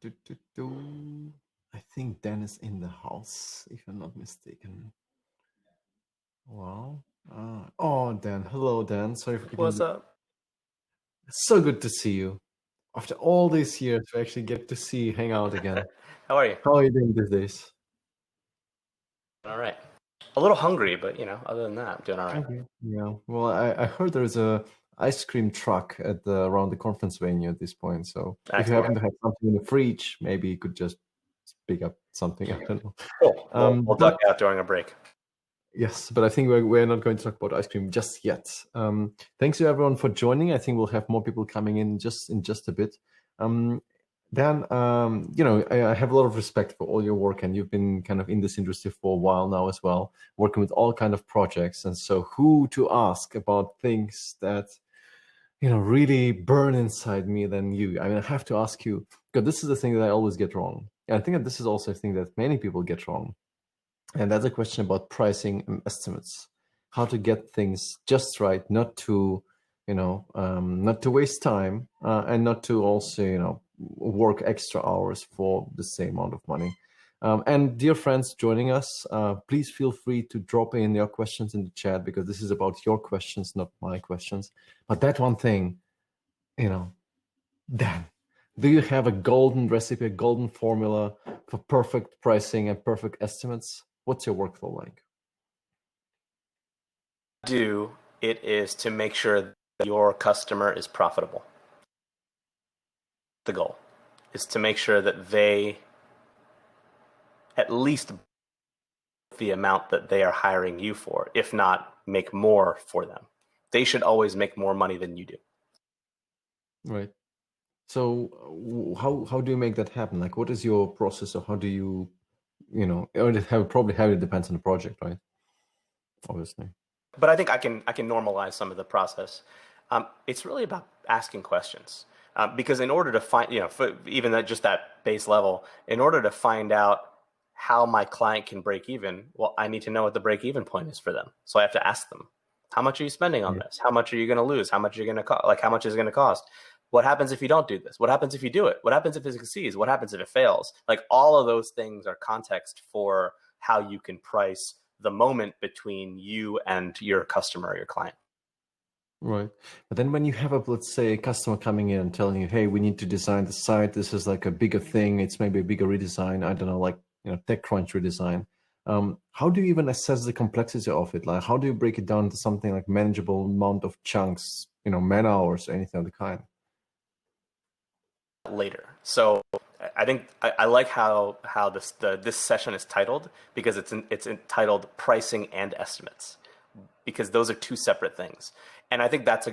I think Dan is in the house, if I'm not mistaken. Wow. Oh, Dan. Hello, Dan. Sorry for keeping What's you. up? It's so good to see you. After all these years, we actually get to see you hang out again. How are you? How are you doing these days? All right. A little hungry, but other than that, I'm doing all right. Okay. Yeah. Well, I heard there's a ice cream truck at around the conference venue at this point. So if you Excellent. happen to have something in the fridge, maybe you could just pick up something. I don't know. Cool. We'll But duck out during a break. yes, but I think we're not going to talk about ice cream just yet. Thanks to everyone for joining. I think we'll have more people coming in just a bit. Dan, I have a lot of respect for all your work, and you've been kind of in this industry for a while now as well, working with all kind of projects. And so, who to ask about things that really burn inside me than you? I mean, I have to ask you, because this is the thing that I always get wrong. And I think that this is also a thing that many people get wrong. And that's a question about pricing and estimates, how to get things just right, not to, not to waste time, and not to also, work extra hours for the same amount of money. And dear friends joining us, please feel free to drop in your questions in the chat, because this is about your questions, not my questions. But that one thing, Dan, do you have a golden recipe, a golden formula for perfect pricing and perfect estimates? What's your workflow like? It is to make sure that your customer is profitable. The goal is to make sure that they at least the amount that they are hiring you for, if not make more for them. They should always make more money than you do. Right. So how do you make that happen? Like, what is your process, or how do you, probably heavily depends on the project, right? Obviously. But I think I can normalize some of the process. It's really about asking questions, because in order to find, for even just that base level, in order to find out how my client can break even, well, I need to know what the break even point is for them. So I have to ask them, how much are you spending on this? How much are you going to lose? How much are you going to cost? Like, how much is it going to cost? What happens if you don't do this? What happens if you do it? What happens if it succeeds? What happens if it fails? Like, all of those things are context for how you can price the moment between you and your customer or your client. Right. But then when you have let's say, a customer coming in and telling you, hey, we need to design the site. This is like a bigger thing. It's maybe a bigger redesign. I don't know, like, TechCrunch redesign. How do you even assess the complexity of it? Like, how do you break it down to something like manageable amount of chunks, man hours, or anything of the kind? Later. So I think I like how this session is titled, because it's entitled Pricing and Estimates, because those are two separate things. And I think that's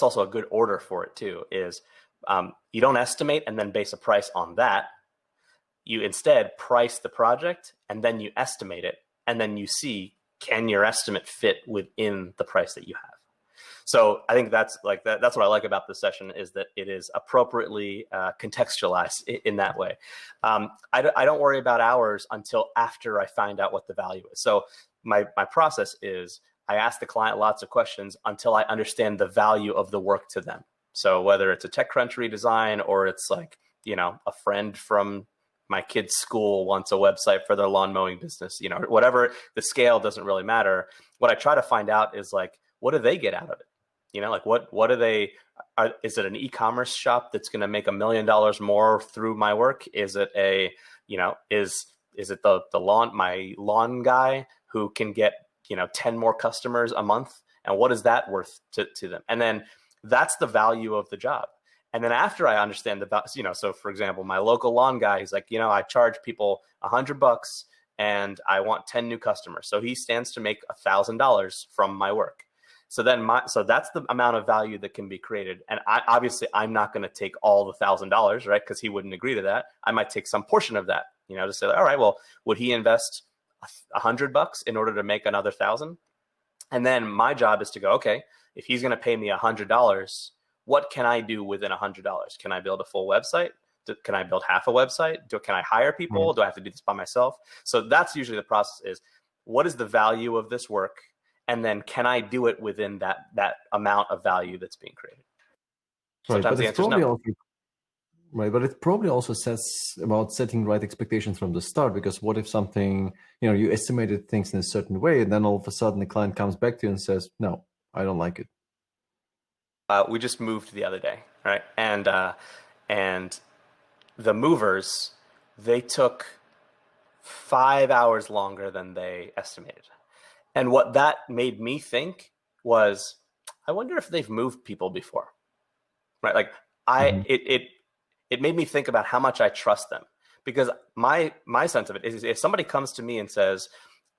also a good order for it too, is you don't estimate and then base a price on that. You instead price the project and then you estimate it, and then you see, can your estimate fit within the price that you have? So I think that's what I like about this session, is that it is appropriately contextualized in that way. I don't worry about hours until after I find out what the value is. So my process is, I ask the client lots of questions until I understand the value of the work to them. So whether it's a TechCrunch redesign, or it's like, a friend from my kid's school wants a website for their lawn mowing business, whatever the scale, doesn't really matter. What I try to find out is, like, what do they get out of it? Like, what do they, is it an e-commerce shop that's going to make $1 million more through my work? Is it is it my lawn guy who can get, 10 more customers a month? And what is that worth to them? And then that's the value of the job. And then after I understand so for example, my local lawn guy, he's like, I charge people $100 and I want 10 new customers. So he stands to make $1,000 from my work. So then so that's the amount of value that can be created. And I'm not going to take all the $1,000, right? Because he wouldn't agree to that. I might take some portion of that, to say, all right, well, would he invest $100 in order to make another 1,000? And then my job is to go, okay, if he's going to pay me $100, what can I do within $100? Can I build a full website? Can I build half a website? Can I hire people? Do I have to do this by myself? So that's usually the process, is, what is the value of this work? And then, can I do it within that amount of value that's being created? Right, Sometimes the answer is no. Right, but it probably also says about setting right expectations from the start, because what if something, you estimated things in a certain way, and then all of a sudden the client comes back to you and says, no, I don't like it. We just moved the other day, right? And the movers, they took 5 hours longer than they estimated. And what that made me think was, I wonder if they've moved people before, right? Like I, Hmm. it made me think about how much I trust them, because my sense of it is, if somebody comes to me and says,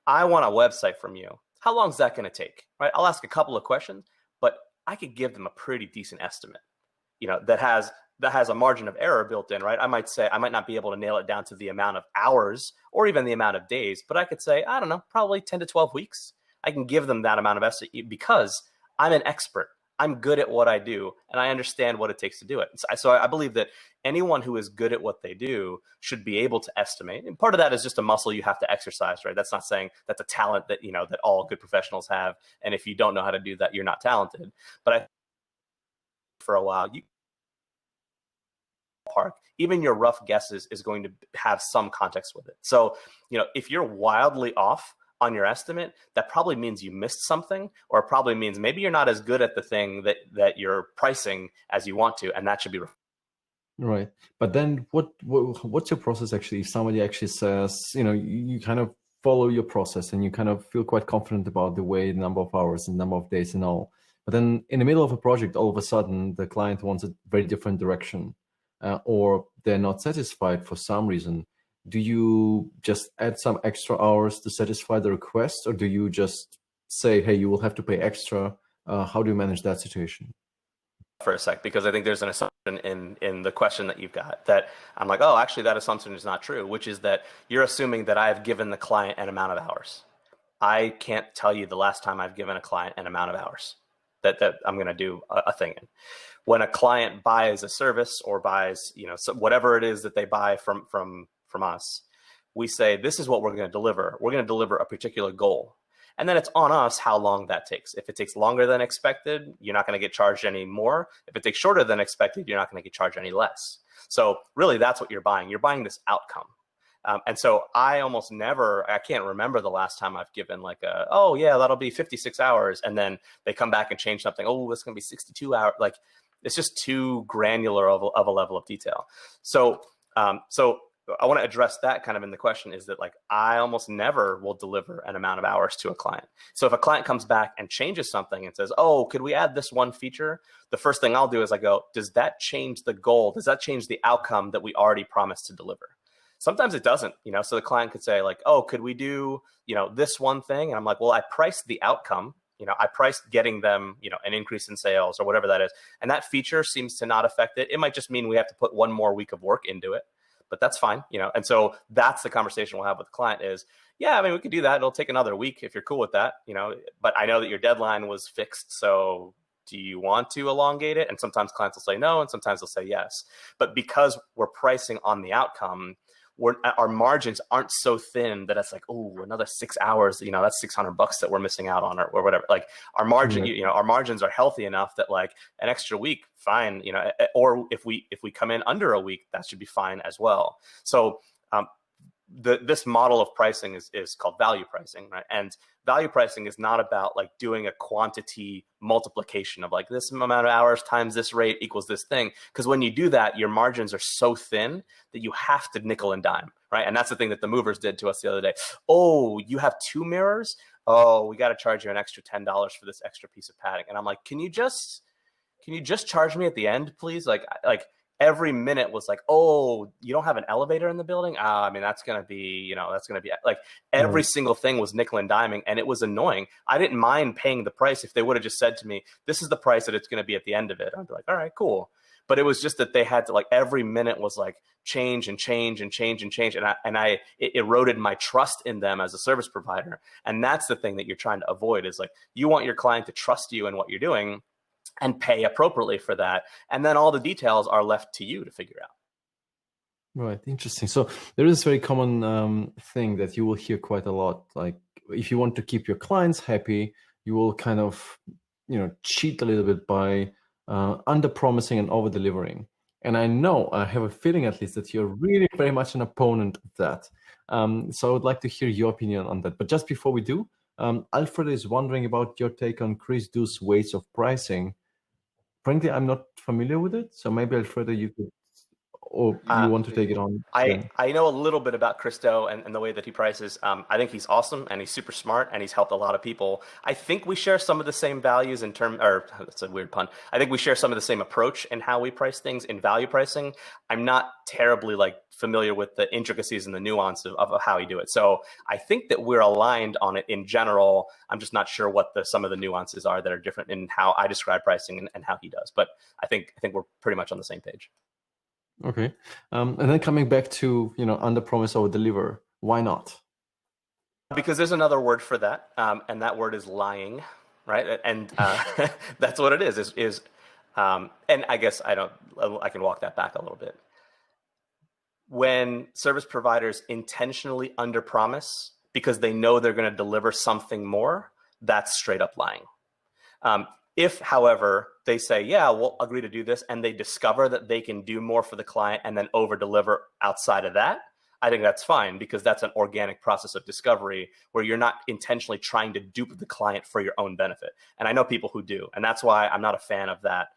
I want a website from you, how long is that going to take, right? I'll ask a couple of questions, but I could give them a pretty decent estimate, that has a margin of error built in, right? I might say I might not be able to nail it down to the amount of hours or even the amount of days, but I could say, I don't know, probably 10 to 12 weeks. I can give them that amount of estimate because I'm an expert. I'm good at what I do, and I understand what it takes to do it. So I believe that anyone who is good at what they do should be able to estimate. And part of that is just a muscle you have to exercise, right? That's not saying that's a talent that all good professionals have. And if you don't know how to do that, you're not talented. But for a while, park, even your rough guesses is going to have some context with it. So, if you're wildly off on your estimate, that probably means you missed something, or it probably means maybe you're not as good at the thing that you're pricing as you want to, and that should be. Right. But then what's your process actually if somebody actually says, you kind of follow your process and you kind of feel quite confident about the way, the number of hours and number of days and all. But then in the middle of a project, all of a sudden the client wants a very different direction, or they're not satisfied for some reason. Do you just add some extra hours to satisfy the request, or do you just say, hey, you will have to pay extra? How do you manage that situation? For a sec, because I think there's an assumption in the question that you've got that I'm like, oh, actually that assumption is not true, which is that you're assuming that I've given the client an amount of hours. I can't tell you the last time I've given a client an amount of hours that I'm going to do a thing in. When a client buys a service or buys, whatever it is that they buy from us, we say, this is what we're going to deliver. We're going to deliver a particular goal. And then it's on us how long that takes. If it takes longer than expected, you're not going to get charged any more. If it takes shorter than expected, you're not going to get charged any less. So really, that's what you're buying. You're buying this outcome. And so I can't remember the last time I've given oh yeah, that'll be 56 hours. And then they come back and change something. Oh, it's going to be 62 hours. Like, it's just too granular of a level of detail. So I want to address that kind of in the question, is that I almost never will deliver an amount of hours to a client. So if a client comes back and changes something and says, oh, could we add this one feature? The first thing I'll do is I go, does that change the goal? Does that change the outcome that we already promised to deliver? Sometimes it doesn't, so the client could say oh, could we do, this one thing? And I'm like, well, I priced the outcome. I priced getting them, an increase in sales or whatever that is. And that feature seems to not affect it. It might just mean we have to put one more week of work into it, but that's fine, And so that's the conversation we'll have with the client is, yeah, I mean, we could do that. It'll take another week if you're cool with that, but I know that your deadline was fixed. So do you want to elongate it? And sometimes clients will say no, and sometimes they'll say yes. But because we're pricing on the outcome, our margins aren't so thin that it's oh, another 6 hours, that's $600 that we're missing out on, or whatever. Our margin, Right. our margins are healthy enough that an extra week, fine, or if we come in under a week, that should be fine as well. So this model of pricing is called value pricing, right? And value pricing is not about doing a quantity multiplication of this amount of hours times this rate equals this thing. Because when you do that, your margins are so thin that you have to nickel and dime, right? And that's the thing that the movers did to us the other day. Oh, you have 2 mirrors? Oh, we got to charge you an extra $10 for this extra piece of padding. And I'm like, can you just charge me at the end, please? Every minute was oh, you don't have an elevator in the building? I mean, that's going to be, every Right. single thing was nickel and diming, and it was annoying. I didn't mind paying the price if they would have just said to me, this is the price that it's going to be at the end of it. I'd be like, all right, cool. But it was just that they had to every minute was change and change and change and change. It eroded my trust in them as a service provider. And that's the thing that you're trying to avoid is you want your client to trust you in what you're doing and pay appropriately for that. And then all the details are left to you to figure out. Right. Interesting. So there is a very common thing that you will hear quite a lot. If you want to keep your clients happy, you will kind of, cheat a little bit by under promising and over delivering. And I know, I have a feeling at least, that you're really very much an opponent of that. So I would like to hear your opinion on that. But just before we do, Alfred is wondering about your take on Chris Du's ways of pricing. Frankly, I'm not familiar with it, so maybe Alfredo, you could, or you want to take it on then. I know a little bit about Christo and the way that he prices. I think he's awesome and he's super smart and he's helped a lot of people. I think we share some of the same values in term, or that's a weird pun. I think we share some of the same approach in how we price things in value pricing. I'm not terribly familiar with the intricacies and the nuance of how he do it. So I think that we're aligned on it in general. I'm just not sure what some of the nuances are that are different in how I describe pricing and how he does. But I think we're pretty much on the same page. Okay. And then coming back to, under promise over deliver, why not? Because there's another word for that, and that word is lying, right? And that's what it is. And I guess I can walk that back a little bit. When service providers intentionally underpromise because they know they're going to deliver something more, that's straight up lying. If, however, they say, yeah, we'll agree to do this, and they discover that they can do more for the client and then over deliver outside of that, I think that's fine, because that's an organic process of discovery where you're not intentionally trying to dupe the client for your own benefit. And I know people who do, and that's why I'm not a fan of that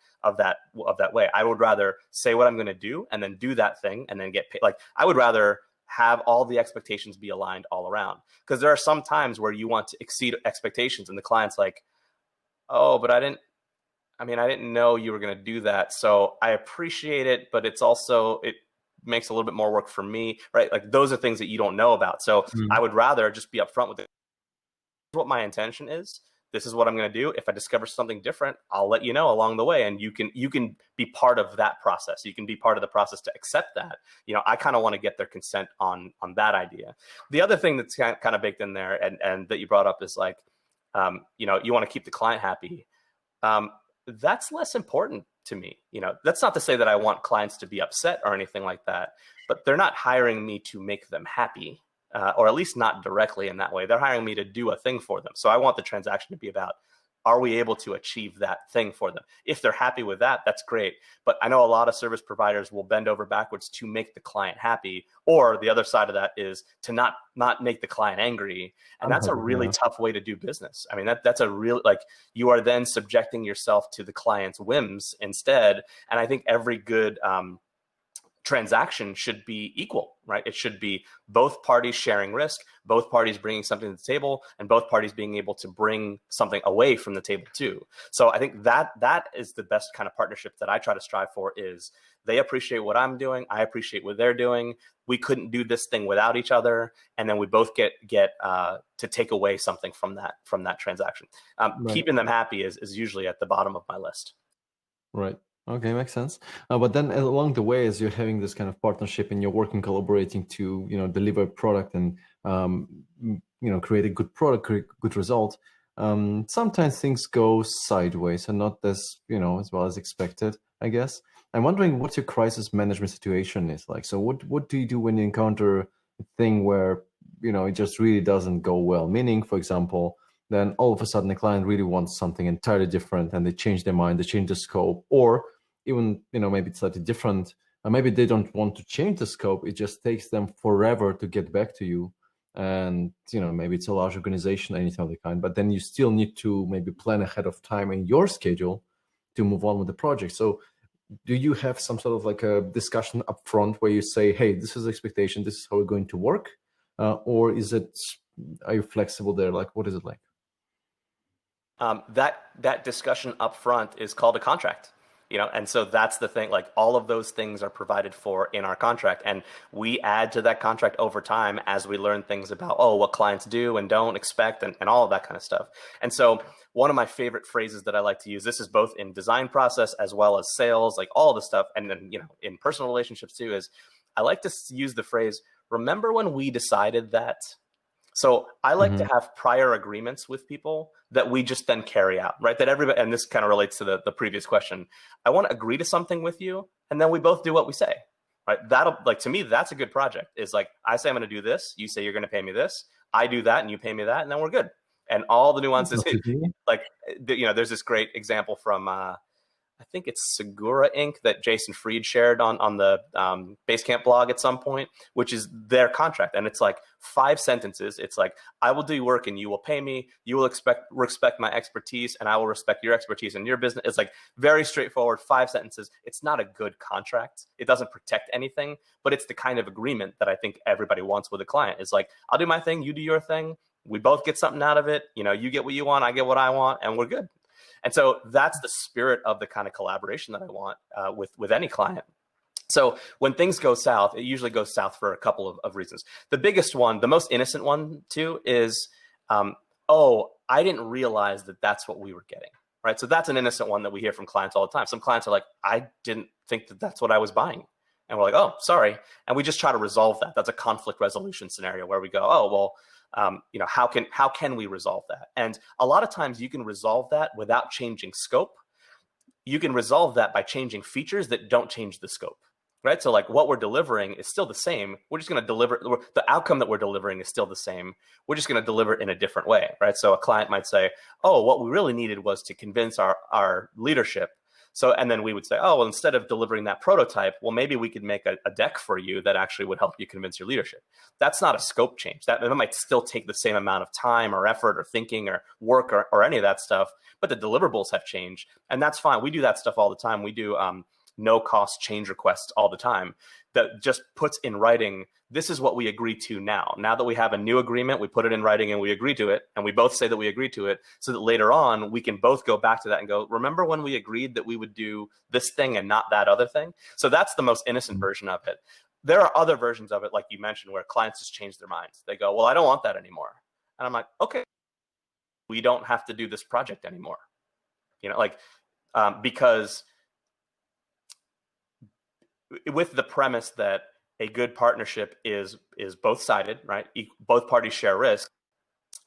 way. I would rather say what I'm going to do and then do that thing and then get paid. I would rather have all the expectations be aligned all around, because there are some times where you want to exceed expectations and the client's like, oh, but I didn't know you were going to do that. So I appreciate it, but it makes a little bit more work for me, right? Those are things that you don't know about. So I would rather just be upfront with it. This is what my intention is. This is what I'm going to do. If I discover something different, I'll let you know along the way. And you can be part of that process. You can be part of the process to accept that. I kind of want to get their consent on that idea. The other thing that's kind of baked in there and that you brought up is you want to keep the client happy. That's less important to me. That's not to say that I want clients to be upset or anything like that, but they're not hiring me to make them happy, or at least not directly in that way. They're hiring me to do a thing for them. So I want the transaction to be about, are we able to achieve that thing for them? If they're happy with that, that's great. But I know a lot of service providers will bend over backwards to make the client happy, or the other side of that is to not make the client angry. And that's a really tough way to do business. I mean, that's a real, you are then subjecting yourself to the client's whims instead. And I think every good transaction should be equal, right? It should be both parties sharing risk, both parties bringing something to the table, and both parties being able to bring something away from the table too. So I think that is the best kind of partnership that I try to strive for. Is they appreciate what I'm doing, I appreciate what they're doing. We couldn't do this thing without each other, and then we both get to take away something from that transaction. Right. Keeping them happy is usually at the bottom of my list. Right. Okay, makes sense. But then along the way, as you're having this kind of partnership and you're working, collaborating to, deliver a product and, create a good product, create a good result, sometimes things go sideways and not as well as expected, I guess. I'm wondering what your crisis management situation is like. So what do you do when you encounter a thing where, it just really doesn't go well? Meaning, for example, then all of a sudden the client really wants something entirely different and they change their mind, they change the scope, or even, maybe it's slightly different. Maybe they don't want to change the scope. It just takes them forever to get back to you. And, maybe it's a large organization, anything of the kind, but then you still need to maybe plan ahead of time in your schedule to move on with the project. So do you have some sort of a discussion up front where you say, hey, this is the expectation, this is how we're going to work? Or are you flexible there? What is it like? That discussion up front is called a contract, and so that's the thing. All of those things are provided for in our contract, and we add to that contract over time as we learn things about what clients do and don't expect, and all of that kind of stuff. And so one of my favorite phrases that I like to use, this is both in design process as well as sales, all the stuff, and then in personal relationships too, is I like to use the phrase, remember when we decided that? So I like to have prior agreements with people that we just then carry out, right? That everybody, and this kind of relates to the previous question. I want to agree to something with you, and then we both do what we say, right? That'll, to me, that's a good project. Is I say I'm going to do this, you say you're going to pay me this, I do that, and you pay me that, and then we're good. And all the nuances, there's this great example from I think it's Segura Inc. that Jason Fried shared on the Basecamp blog at some point, which is their contract. And it's like 5 sentences. It's like, I will do work and you will pay me. You will respect my expertise and I will respect your expertise in your business. It's like very straightforward, 5 sentences. It's not a good contract. It doesn't protect anything, but it's the kind of agreement that I think everybody wants with a client. It's like, I'll do my thing, you do your thing. We both get something out of it. You know, you get what you want, I get what I want, and we're good. And so that's the spirit of the kind of collaboration that I want with any client. So when things go south, it usually goes south for a couple of reasons. The biggest one, the most innocent one too, is, oh, I didn't realize that that's what we were getting, right? So that's an innocent one that we hear from clients all the time. Some clients are like, I didn't think that that's what I was buying. And we're like, oh, sorry. And we just try to resolve that. That's a conflict resolution scenario where we go, oh, well, you know, how can we resolve that? And a lot of times you can resolve that without changing scope. You can resolve that by changing features that don't change the scope, right? So like what we're delivering is still the same. We're just going to deliver, the outcome that we're delivering is still the same. We're just going to deliver it in a different way, right? So a client might say, oh, what we really needed was to convince our leadership. So, and then we would say, oh, well, instead of delivering that prototype, well, maybe we could make a deck for you that actually would help you convince your leadership. That's not a scope change. That might still take the same amount of time or effort or thinking or work or any of that stuff, but the deliverables have changed. And that's fine. We do that stuff all the time. We do no cost change requests all the time that just puts in writing, this is what we agree to now. Now that we have a new agreement, we put it in writing and we agree to it. And we both say that we agree to it so that later on we can both go back to that and go, remember when we agreed that we would do this thing and not that other thing? So that's the most innocent version of it. There are other versions of it, like you mentioned, where clients just change their minds. They go, well, I don't want that anymore. And I'm like, okay, we don't have to do this project anymore. You know, like, because with the premise that a good partnership is both-sided, right? Both parties share risk.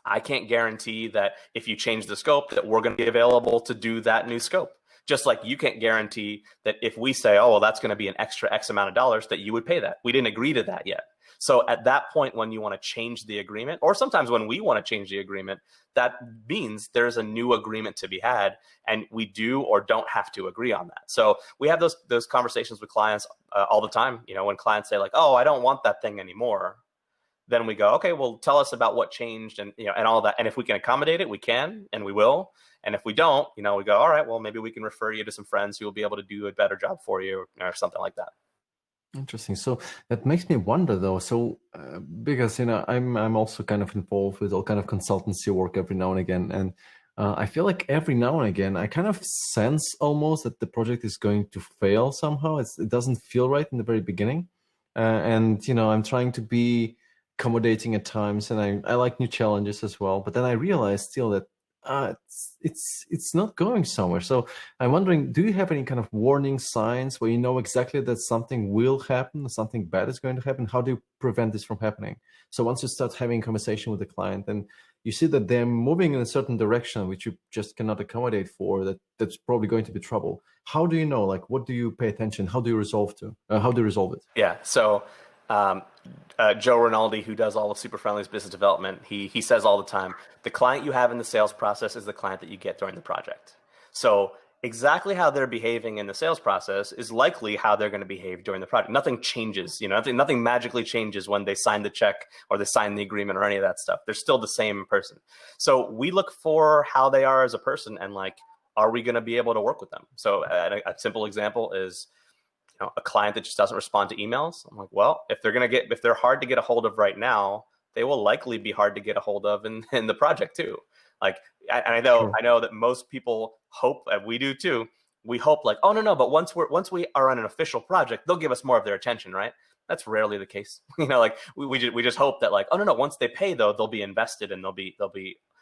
I can't guarantee that if you change the scope that we're going to be available to do that new scope. Just like you can't guarantee that if we say, oh, well, that's going to be an extra X amount of dollars, that you would pay that. We didn't agree to that yet. So at that point, when you want to change the agreement, or sometimes when we want to change the agreement, that means there's a new agreement to be had, and we do or don't have to agree on that. So we have those conversations with clients all the time. You know, when clients say like, oh, I don't want that thing anymore, then we go, okay, well, tell us about what changed and, you know, and all that. And if we can accommodate it, we can, and we will. And if we don't, you know, we go, all right, well, maybe we can refer you to some friends who will be able to do a better job for you or something like that. Interesting. So that makes me wonder, though. So because you know, I'm also kind of involved with all kind of consultancy work every now and again, and I feel like every now and again I kind of sense almost that the project is going to fail somehow. It doesn't feel right in the very beginning, and you know, I'm trying to be accommodating at times, and I like new challenges as well. But then I realize still that it's not going somewhere. So I'm wondering, do you have any kind of warning signs where you know exactly that something will happen, something bad is going to happen? How do you prevent this from happening? So once you start having a conversation with the client and you see that they're moving in a certain direction which you just cannot accommodate for, that's probably going to be trouble. How do you know? Like, what do you pay attention? How do you resolve it? Yeah. So Joe Rinaldi, who does all of Super Friendly's business development, he says all the time, the client you have in the sales process is the client that you get during the project. So exactly how they're behaving in the sales process is likely how they're going to behave during the project. Nothing changes, you know, nothing magically changes when they sign the check or they sign the agreement or any of that stuff. They're still the same person. So we look for how they are as a person and like, are we going to be able to work with them? So a simple example is, you know, a client that just doesn't respond to emails. I'm like, well, if they're hard to get a hold of right now, they will likely be hard to get a hold of in the project too. Like, I know that most people hope, and we do too. We hope like, oh no, but once we are on an official project, they'll give us more of their attention, right? That's rarely the case. You know, like we just hope that like, oh no, once they pay though, they'll be invested and they'll be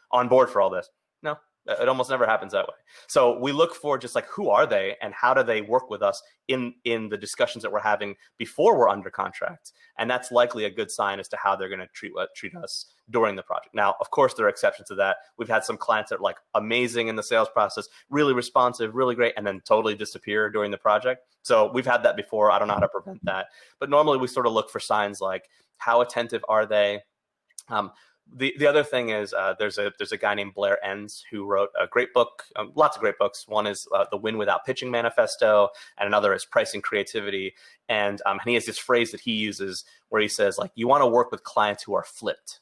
on board for all this. No. It almost never happens that way. So we look for just like, who are they and how do they work with us in the discussions that we're having before we're under contract? And that's likely a good sign as to how they're going to treat us during the project. Now, of course, there are exceptions to that. We've had some clients that are like amazing in the sales process, really responsive, really great, and then totally disappear during the project. So we've had that before. I don't know how to prevent that. But normally we sort of look for signs like, how attentive are they? The other thing is there's a guy named Blair Enns who wrote a great book, lots of great books. One is The Win Without Pitching Manifesto, and another is Pricing Creativity. And he has this phrase that he uses where he says, like, you want to work with clients who are flipped.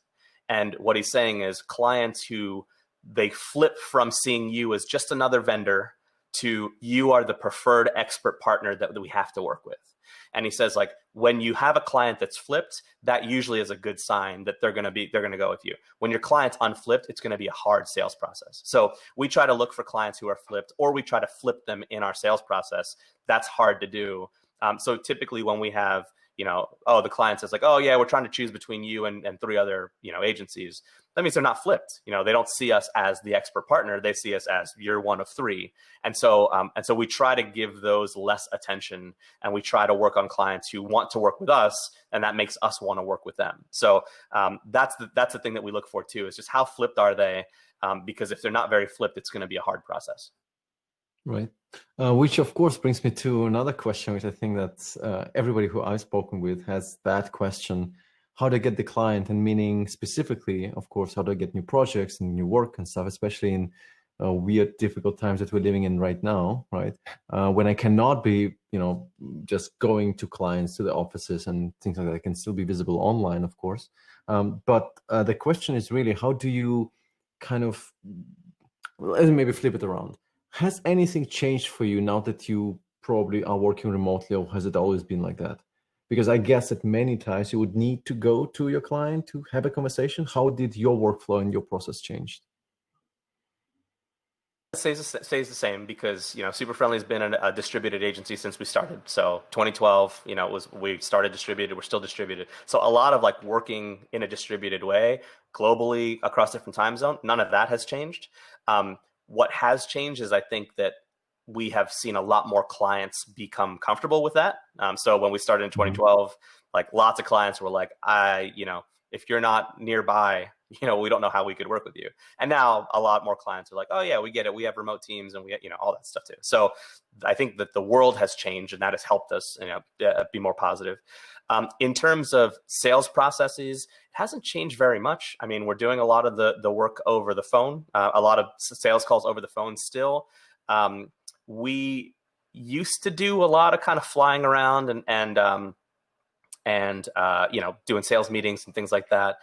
And what he's saying is clients who they flip from seeing you as just another vendor to you are the preferred expert partner that we have to work with. And he says, like, when you have a client that's flipped, that usually is a good sign that they're going to go with you. When your client's unflipped, it's going to be a hard sales process. So we try to look for clients who are flipped, or we try to flip them in our sales process. That's hard to do. So typically when we have, the client says like, oh yeah, we're trying to choose between you and three other, agencies. That means they're not flipped. They don't see us as the expert partner. They see us as you're one of three. And so we try to give those less attention, and we try to work on clients who want to work with us, and that makes us want to work with them. So that's the thing that we look for too, is just how flipped are they? Because if they're not very flipped, it's going to be a hard process. Right. Which of course brings me to another question, which I think that everybody who I've spoken with has that question: how to get the client, and meaning specifically, of course, how to get new projects and new work and stuff, especially in weird, difficult times that we're living in right now, right? When I cannot be, just going to clients, to the offices and things like that. I can still be visible online, of course. But the question is really, how do you kind of, let's maybe flip it around. Has anything changed for you now that you probably are working remotely, or has it always been like that? Because I guess that many times you would need to go to your client to have a conversation. How did your workflow and your process change? It stays the same because, Super Friendly has been a distributed agency since we started. So 2012, we started distributed, we're still distributed. So a lot of like working in a distributed way globally across different time zones, none of that has changed. What has changed is I think that we have seen a lot more clients become comfortable with that. So when we started in 2012, like lots of clients were like, if you're not nearby, we don't know how we could work with you. And now a lot more clients are like, oh yeah, we get it. We have remote teams and we, all that stuff too. So I think that the world has changed, and that has helped us, be more positive. In terms of sales processes, it hasn't changed very much. I mean, we're doing a lot of the work over the phone, a lot of sales calls over the phone still. We used to do a lot of kind of flying around and doing sales meetings and things like that.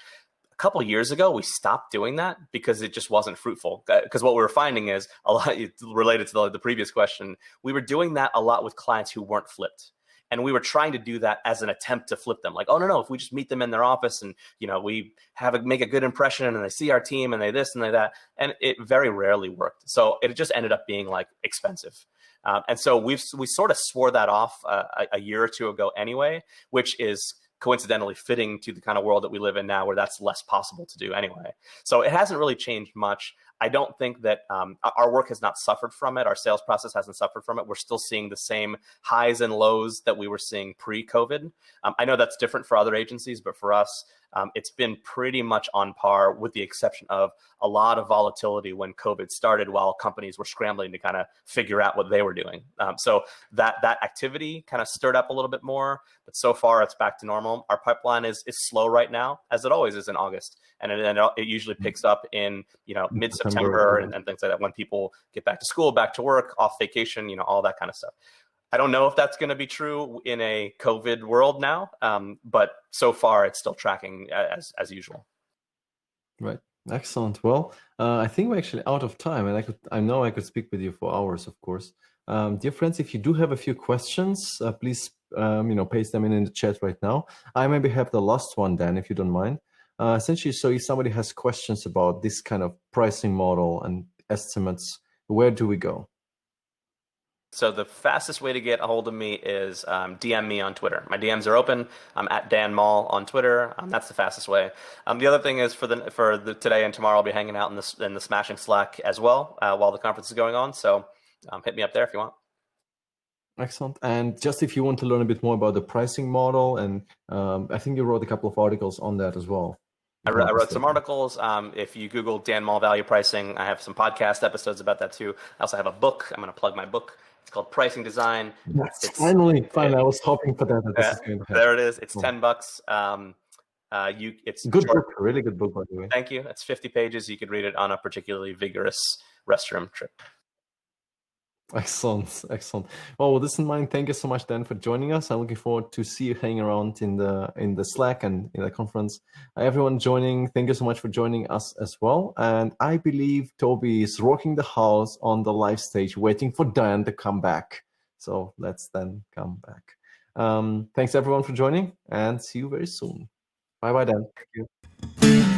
A couple of years ago, we stopped doing that because it just wasn't fruitful. Because what we were finding is, a lot related to the previous question, we were doing that a lot with clients who weren't flipped. And we were trying to do that as an attempt to flip them. Like, oh, no, if we just meet them in their office and, we make a good impression and they see our team and they this and they that. And it very rarely worked. So it just ended up being like expensive. And so we sort of swore that off a year or two ago anyway, which is coincidentally fitting to the kind of world that we live in now, where that's less possible to do anyway. So it hasn't really changed much. I don't think that our work has not suffered from it. Our sales process hasn't suffered from it. We're still seeing the same highs and lows that we were seeing pre-COVID. I know that's different for other agencies, but for us, it's been pretty much on par, with the exception of a lot of volatility when COVID started, while companies were scrambling to kind of figure out what they were doing. So that activity kind of stirred up a little bit more, but so far it's back to normal. Our pipeline is slow right now, as it always is in August, and it usually picks up in mid-September and things like that, when people get back to school, back to work, off vacation, all that kind of stuff. I don't know if that's going to be true in a COVID world now, but so far it's still tracking as usual. Right. Excellent. Well, I think we're actually out of time, and I know I could speak with you for hours, of course. Dear friends, if you do have a few questions, please paste them in the chat right now. I maybe have the last one, Dan, if you don't mind. Essentially, so if somebody has questions about this kind of pricing model and estimates, where do we go? So the fastest way to get a hold of me is DM me on Twitter. My DMs are open. I'm at Dan Mall on Twitter. That's the fastest way. The other thing is for the today and tomorrow, I'll be hanging out in the Smashing Slack as well while the conference is going on. So hit me up there if you want. Excellent. And just if you want to learn a bit more about the pricing model, and I think you wrote a couple of articles on that as well. I wrote some articles. If you Google Dan Mall Value Pricing, I have some podcast episodes about that too. I also have a book. I'm going to plug my book. It's called Pricing Design. Finally, I was hoping for that. There it is. It's $10. It's Good short. book, really good book, by the way. Thank you. It's 50 pages. You could read it on a particularly vigorous restroom trip. Excellent, excellent. Well, with this in mind, thank you so much, Dan, for joining us. I'm looking forward to see you hanging around in the Slack and in the conference. Everyone joining, thank you so much for joining us as well. And I believe Toby is rocking the house on the live stage, waiting for Dan to come back. So let's then come back. Thanks everyone for joining, and see you very soon. Bye bye, Dan. Thank you.